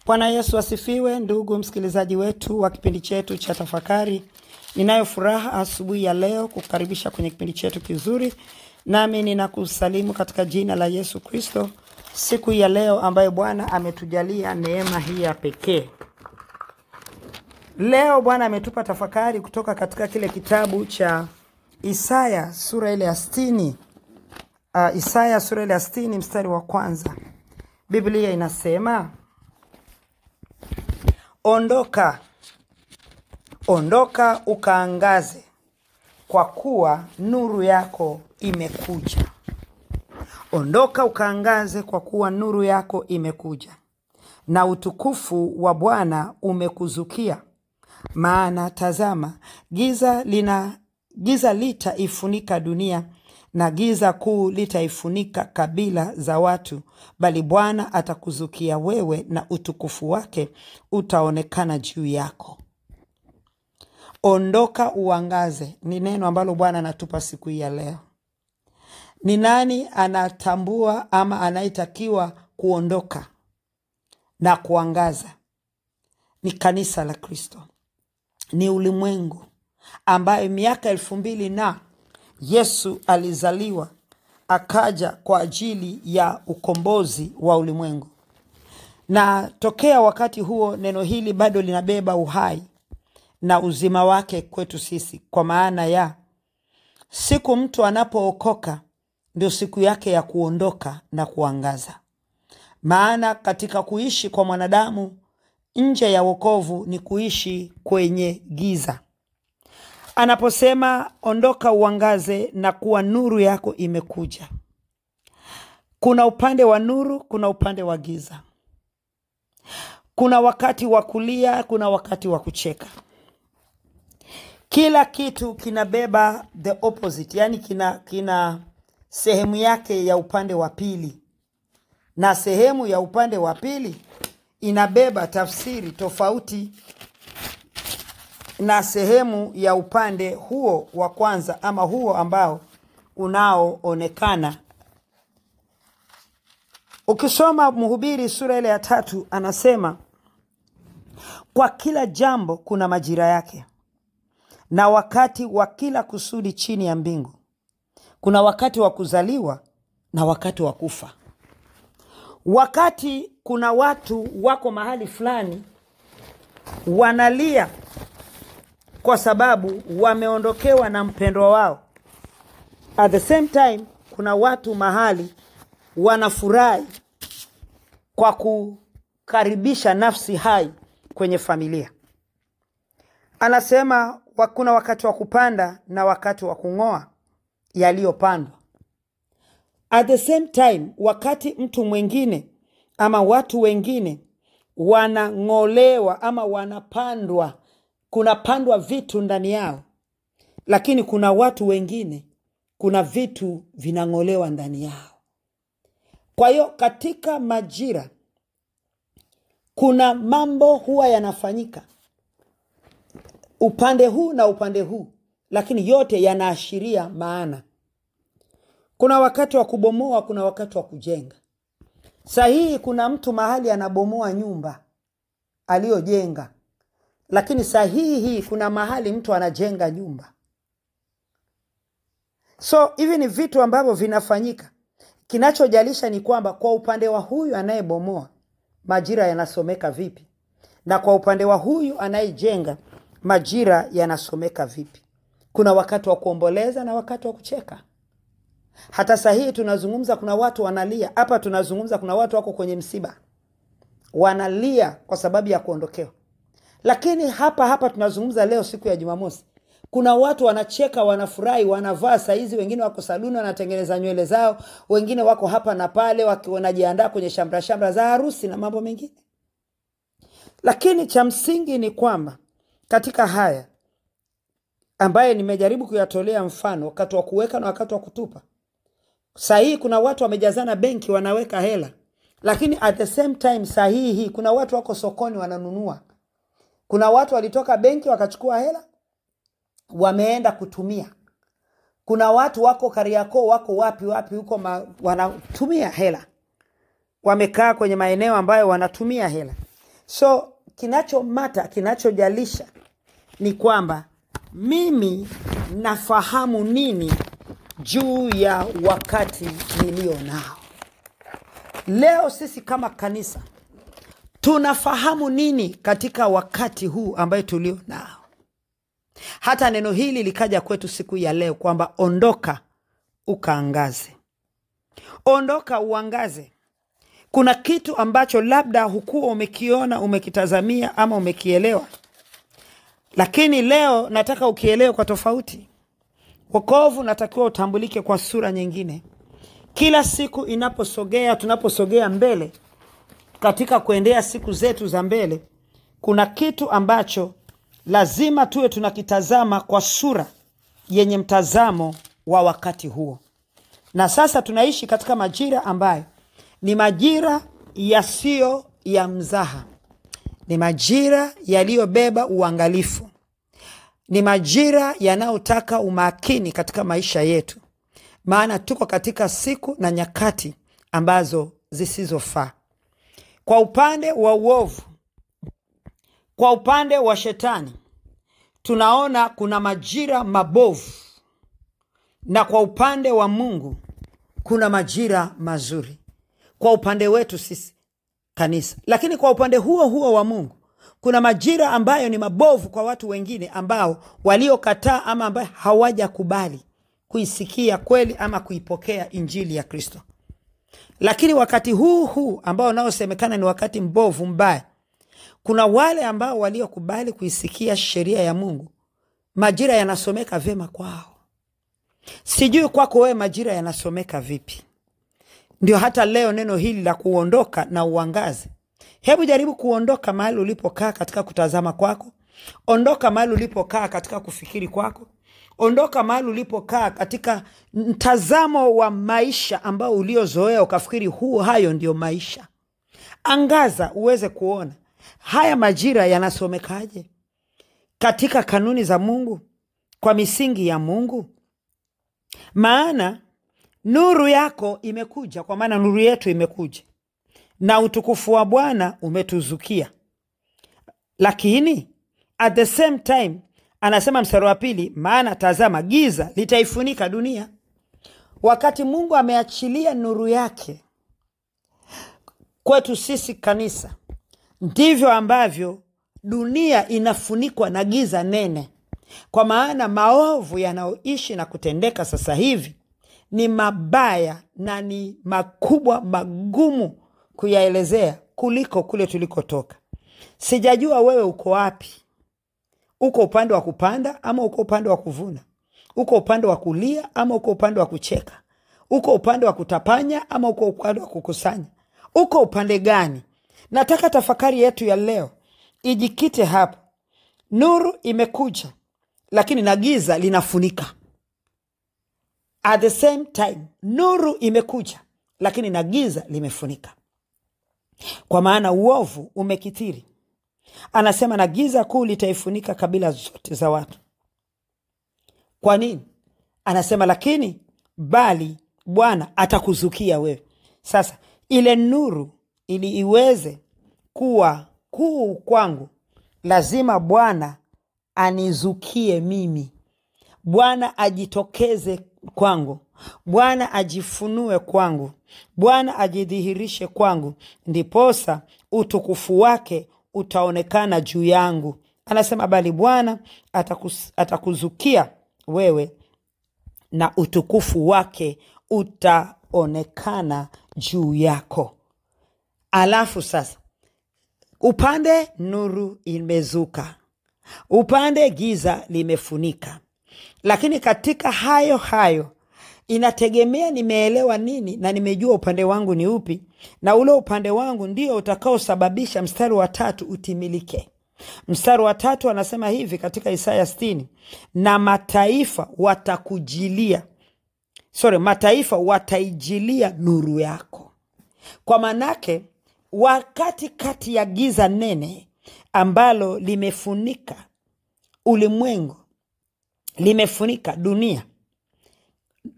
Bwana Yesu asifiwe. Ndugu msikilizaji wetu wa kipindi chetu cha tafakari, ninayo furaha asubuhi ya leo kukaribisha kwenye kipindi chetu kizuri. Nami ninakusalimu katika jina la Yesu Kristo, siku ya leo ambayo Bwana ametujalia neema hii ya pekee. Leo Bwana ametupa tafakari kutoka katika kile kitabu cha Isaya sura ile ya 60. Isaya sura ile ya 60 mstari wa kwanza. Biblia inasema, Ondoka ukaangaze, kwa kuwa nuru yako imekuja. Ondoka ukaangaze, kwa kuwa nuru yako imekuja, na utukufu wa Bwana umekuzukia. Maana tazama, giza litaifunika dunia, na giza kuu litaifunika kabila za watu, bali Bwana atakuzukia wewe, na utukufu wake utaonekana juu yako. Ondoka uangaze ni neno ambalo Bwana anatupa siku ya leo. Ni nani anatambua ama anaitakiwa kuondoka na kuangaza? Ni kanisa la Kristo. Ni ulimwengu ambaye miaka 2000 na Yesu alizaliwa, akaja kwa ajili ya ukombozi wa ulimwengu. Na tokea wakati huo neno hili bado linabeba uhai na uzima wake kwetu sisi, kwa maana ya siku mtu anapookoka ndio siku yake ya kuondoka na kuangaza. Maana katika kuishi kwa mwanadamu nje ya wokovu ni kuishi kwenye giza. Anaposema ondoka uangaze na kuwa nuru yako imekuja, kuna upande wa nuru, kuna upande wa giza. Kuna wakati wa kulia, kuna wakati wa kucheka. Kila kitu kinabeba the opposite, yani kina sehemu yake ya upande wa pili, na sehemu ya upande wa pili inabeba tafsiri tofauti na sehemu ya upande huo wa kwanza, ama huo ambao unaoonekana. Ukisoma Mhubiri sura ile ya 3 anasema, kwa kila jambo kuna majira yake, na wakati wa kila kusudi chini ya mbingu. Kuna wakati wa kuzaliwa na wakati wa kufa. Wakati kuna watu wako mahali fulani wanalia kwa sababu wameondokewa na mpendwa wao. At the same time, kuna watu mahali wanafurahi kwa kukaribisha nafsi hai kwenye familia. Anasema kuna wakati wa kupanda na wakati wa kung'oa yaliyopandwa. At the same time, wakati mtu mwingine ama watu wengine wanang'olewa ama wanapandwa, kuna pandwa vitu ndani yao, lakini kuna watu wengine kuna vitu vinang'olewa ndani yao. Kwa hiyo katika majira kuna mambo huwa yanafanyika upande huu na upande huu, lakini yote yanaashiria maana. Kuna wakati wa kubomoa, kuna wakati wa kujenga. Sahihi kuna mtu mahali anabomoa nyumba aliyojenga, lakini sahihi kuna mahali mtu anajenga nyumba. So hivi ni vitu ambavyo vinafanyika. Kinachojalisha ni kwamba kwa upande wa huyu anayebomoa majira yanasomeka vipi, na kwa upande wa huyu anayejenga majira yanasomeka vipi. Kuna wakati wa kuomboleza na wakati wa kucheka. Hata sahihi tunazungumza kuna watu wanalia. Hapa tunazungumza kuna watu wako kwenye msiba, wanalia kwa sababu ya kuondokewa. Lakini hapa tunazungumza leo siku ya Jumamosi, kuna watu wanacheka, wanafurahi, wanavaa saizi, wengine wako saluni wanatengeneza nywele zao, wengine wako hapa na pale wanajiandaa kwenye shamra za harusi na mambo mengine. Lakini cha msingi ni kwamba katika haya ambaye nimejaribu kuyatolea mfano, wakati wa kuweka na wakati wa kutupa. Sahihi kuna watu wamejazana benki wanaweka hela, lakini at the same time sahihi kuna watu wako sokoni wananunua. Kuna watu walitoka benki wakachukua hela wameenda kutumia. Kuna watu wako Kariakoo, wako wapi huko wanatumia hela. Wamekaa kwenye maeneo ambayo wanatumia hela. So kinachojalisha ni kwamba mimi nafahamu nini juu ya wakati nilio nao. Leo sisi kama kanisa tunafahamu nini katika wakati huu ambaye tulio nao. Hata neno hili likaja kwetu siku ya leo kwamba ondoka ukaangaze. Ondoka uangaze. Kuna kitu ambacho labda hukuwa umekiona, umekitazamia ama umekielewa. Lakini leo nataka ukielewe kwa tofauti. Wokovu natakiwa utambulike kwa sura nyingine. Kila siku inaposogea, tunaposogea mbele katika kuendea siku zetu za mbele, kuna kitu ambacho lazima tuwe tunakitazama kwa sura yenye mtazamo wa wakati huo. Na sasa tunaishi katika majira ambayo ni majira yasiyo ya mzaha. Ni majira yaliyobeba uangalifu. Ni majira yanayotaka umakini katika maisha yetu. Maana tuko katika siku na nyakati ambazo zisizofaa. Kwa upande wa uovu, kwa upande wa shetani, tunaona kuna majira mabovu. Na kwa upande wa Mungu, kuna majira mazuri. Kwa upande wetu sisi kanisa. Lakini kwa upande huo wa Mungu, kuna majira ambayo ni mabovu kwa watu wengine ambao waliokataa ama ambao hawajakubali kuisikia kweli ama kuipokea injili ya Kristo. Lakini wakati huu ambao unaosemekana ni wakati mbovu mbaya, kuna wale ambao waliokubali kuisikia sheria ya Mungu. Majira yanasomeka vema kwao. Sijui kwako wewe majira yanasomeka vipi. Ndio hata leo neno hili la kuondoka na uangaze. Hebu jaribu kuondoka mahali ulipokaa katika kutazama kwako. Ondoka mahali ulipokaa katika kufikiri kwako. Ondoka mahali ulipokaa katika mtazamo wa maisha ambao uliozoea ukafikiri hayo ndio maisha. Angaza uweze kuona haya majira yanasomekaje katika kanuni za Mungu, kwa misingi ya Mungu. Maana nuru yako imekuja, kwa maana nuru yetu imekuja, na utukufu wa Bwana umetuzukia. Lakini at the same time anasema mstari wa pili, maana tazama giza litaifunika dunia. Wakati Mungu ameachilia nuru yake kwetu sisi kanisa, ndivyo ambavyo dunia inafunikwa na giza nene. Kwa maana maovu yanayoishi na kutendeka sasa hivi ni mabaya na ni makubwa, magumu kuyaelezea kuliko kule tulikotoka. Sijajua wewe uko wapi. Uko upande wa kupanda ama uko upande wa kuvuna? Uko upande wa kulia ama uko upande wa kucheka? Uko upande wa kutapanya ama uko upande wa kukusanya? Uko upande gani? Nataka tafakari yetu ya leo ijikite hapa. Nuru imekuja, lakini na giza linafunika. At the same time, nuru imekuja, lakini na giza limefunika. Kwa maana uovu umekithiri. Anasema na giza kuu litaifunika kabila zote za watu. Kwa nini? Anasema lakini bali Bwana atakuzukia wewe. Sasa ile nuru ili iweze kuwa kuu kwangu, lazima Bwana anizukie mimi. Bwana ajitokeze kwangu. Bwana ajifunue kwangu. Bwana ajidhihirishe kwangu. Ndiposa utukufu wake utaonekana juu yangu. Anasema bali Bwana atakuzukia wewe na utukufu wake utaonekana juu yako. Alafu sasa, upande nuru imezuka, upande giza limefunika. Lakini katika hayo inategemea nimeelewa nini na nimejua upande wangu ni upi, na ule upande wangu ndio utakao sababisha mstari wa 3 utimilike. Mstari wa 3 anasema hivi katika Isaya 60, na mataifa wataijilia nuru yako. Kwa manake wakati kati ya giza nene ambalo limefunika ulimwengu, limefunika dunia,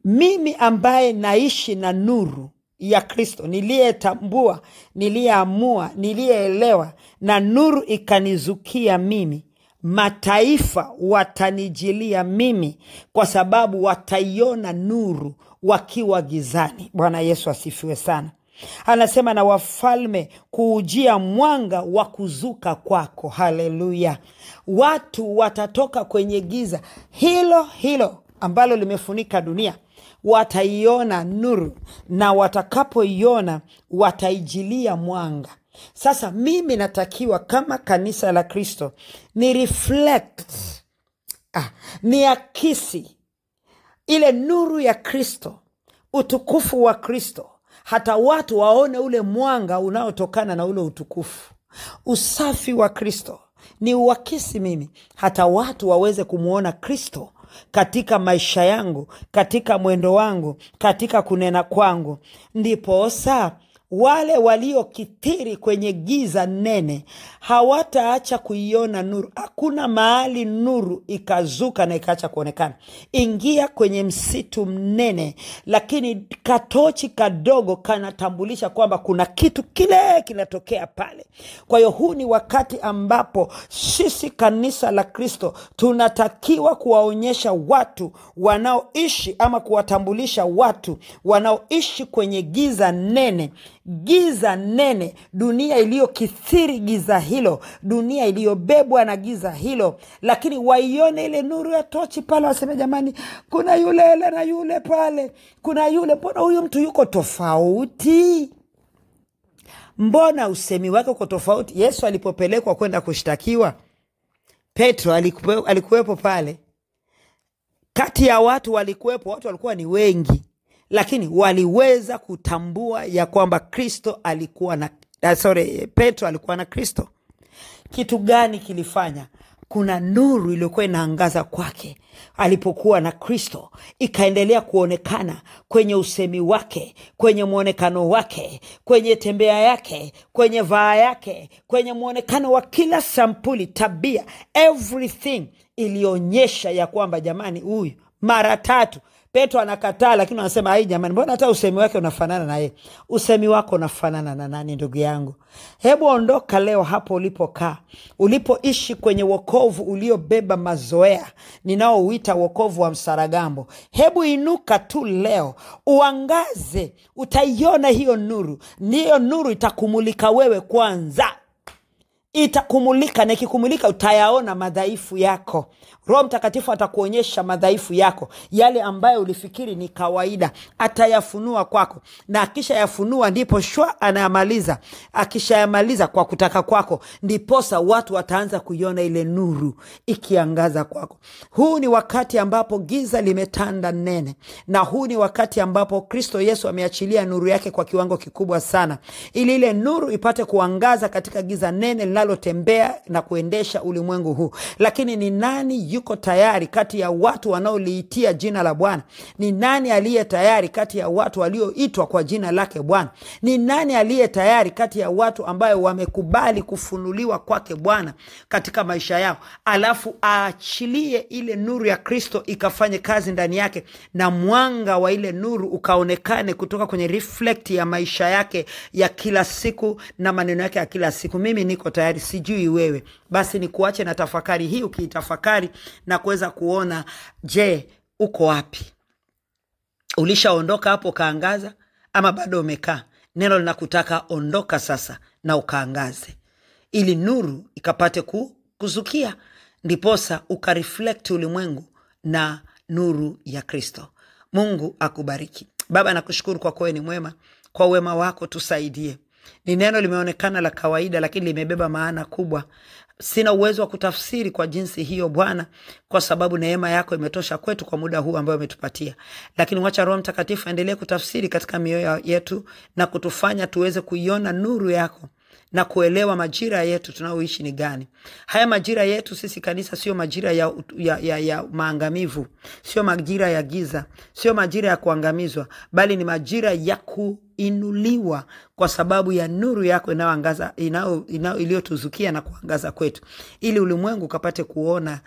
mimi ambaye naishi na nuru ya Kristo, niliyetambua, niliyeamua, niliyeelewa, na nuru ikanizukia mimi, mataifa watanijilia mimi, kwa sababu wataiona nuru wakiwa gizani. Bwana Yesu asifiwe sana. Anasema na wafalme kuujia mwanga wa kuzuka kwako. Haleluya. Watu watatoka kwenye giza hilo hilo ambalo limefunika dunia, wataiona nuru, na watakapoiona wataijilia mwanga. Sasa mimi natakiwa kama kanisa la Kristo ni reflect, ni akisi ile nuru ya Kristo, utukufu wa Kristo, hata watu waone ule mwanga unaotokana na ule utukufu. Usafi wa Kristo ni uakisi mimi, hata watu waweze kumuona Kristo katika maisha yangu, katika mwendo wangu, katika kunena kwangu. Ndipo wale waliokithiri kwenye giza nene hawataacha kuiona nuru. Hakuna mahali nuru ikazuka na ikaacha kuonekana. Ingia kwenye msitu mnene, lakini katochi kadogo kanatambulisha kwamba kuna kitu kile kinatokea pale. Kwa hiyo huu ni wakati ambapo sisi kanisa la Kristo tunatakiwa kuwaonyesha watu wanaoishi, ama kuwatambulisha watu wanaoishi kwenye giza nene. Giza nene, dunia iliyokithiri giza hilo, dunia iliyobebwa na giza hilo, lakini waione ile nuru ya tochi pale, waseme jamani, kuna yule na yule pale, kuna yule, mbona huyu mtu yuko tofauti? Mbona usemi wake uko tofauti? Yesu alipopelekwa kwenda kushtakiwa, Petro alikuwepo pale. Kati ya watu walikuwepo, watu walikuwa ni wengi, lakini waliweza kutambua ya kwamba Kristo alikuwa na Petro alikuwa na Kristo. Kitu gani kilifanya? Kuna nuru iliyokuwa inaangaza kwake alipokuwa na Kristo, ikaendelea kuonekana kwenye usemi wake, kwenye muonekano wake, kwenye tembea yake, kwenye vaa yake, kwenye muonekano wa kila sampuli, tabia, everything ilionyesha ya kwamba jamani, huyu. Mara 3 Petro anakataa, lakini anasema hai jamani, mbona hata usemi wake unafanana na yeye? Usemi wako unafanana na nani ndugu yangu? Hebu ondoka leo hapo ulipokaa, ulipoishi kwenye wokovu uliobeba mazoea, ninaouita wokovu wa msaragambo. Hebu inuka tu leo, uangaze, utaiona hiyo nuru. Niyo nuru itakumulika wewe kwanza. Itakumulika, na ikikumulika utayaona madhaifu yako. Roho Mtakatifu atakuonyesha madhaifu yako, yale ambayo ulifikiri ni kawaida, atayafunua kwako, na akisha yafunua ndipo anayamaliza. Akisha yamaliza kwa kutaka kwako, ndiposa watu wataanza kuiona ile nuru ikiangaza kwako. Huu ni wakati ambapo giza limetanda nene, na huu ni wakati ambapo Kristo Yesu ameachilia nuru yake kwa kiwango kikubwa sana, ili ile nuru ipate kuangaza katika giza nene linalotembea na kuendesha ulimwengu huu. Lakini ni nani yuko tayari kati ya watu wanaoliitia jina la Bwana? Ni nani aliye tayari kati ya watu walioitwa kwa jina lake Bwana? Ni nani aliye tayari kati ya watu ambayo wamekubali kufunuliwa kwake Bwana katika maisha yao, alafu aachilie ile nuru ya Kristo ikafanye kazi ndani yake, na mwanga wa ile nuru ukaonekane kutoka kwenye reflect ya maisha yake ya kila siku na maneno yake ya kila siku? Mimi niko tayari, sijui wewe. Basi ni kuache na tafakari hii, ukiitafakari na kuweza kuona, je, uko wapi? Ulishaondoka hapo kaangaza, ama bado umekaa? Neno linakutaka ondoka sasa na ukaangaze, ili nuru ikapate kuzukia, ndiposa ukareflect ulimwengu na nuru ya Kristo. Mungu akubariki. Baba, nakushukuru kwa kuwa ni mwema, kwa wema wako tusaidie. Ni neno limeonekana la kawaida, lakini limebeba maana kubwa. Sina uwezo wa kutafsiri kwa jinsi hiyo Bwana, kwa sababu neema yako imetosha kwetu kwa muda huu ambao umetupatia. Lakini wacha Roho Mtakatifu endelee kutafsiri katika mioyo yetu na kutufanya tuweze kuiona nuru yako na kuelewa majira yetu tunaoishi ni gani. Haya majira yetu sisi kanisa sio majira ya maangamivu, sio majira ya giza, sio majira ya kuangamizwa, bali ni majira ya kuinuliwa kwa sababu ya nuru yako inayoangaza, iliyotuzukia na kuangaza kwetu, ili ulimwengu ukapate kuona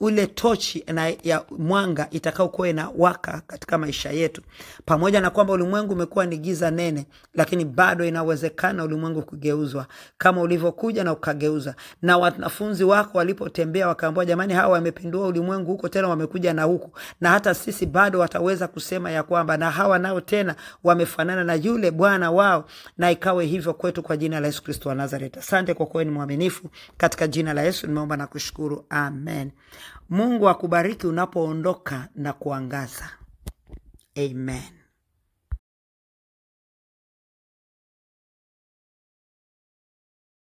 ule tochi ya mwanga itakao kuwa inawaka katika maisha yetu. Pamoja na kwamba ulimwengu umekuwa ni giza nene, lakini bado inawezekana ulimwengu kugeuzwa kama ulivyokuja na ukageuza. Na wanafunzi wako walipotembea wakaambiwa, jamani, hawa wamepindua ulimwengu huko, tena wamekuja na huku. Na hata sisi bado wataweza kusema ya kwamba na hawa nao tena wamefanana na yule Bwana wao, na ikawe hivyo kwetu kwa jina la Yesu Kristo wa Nazareti. Asante kwa kuwa ni mwaminifu. Katika jina la Yesu nimeomba na kushukuru. Amen. Mungu akubariki unapoondoka na kuangaza. Amen.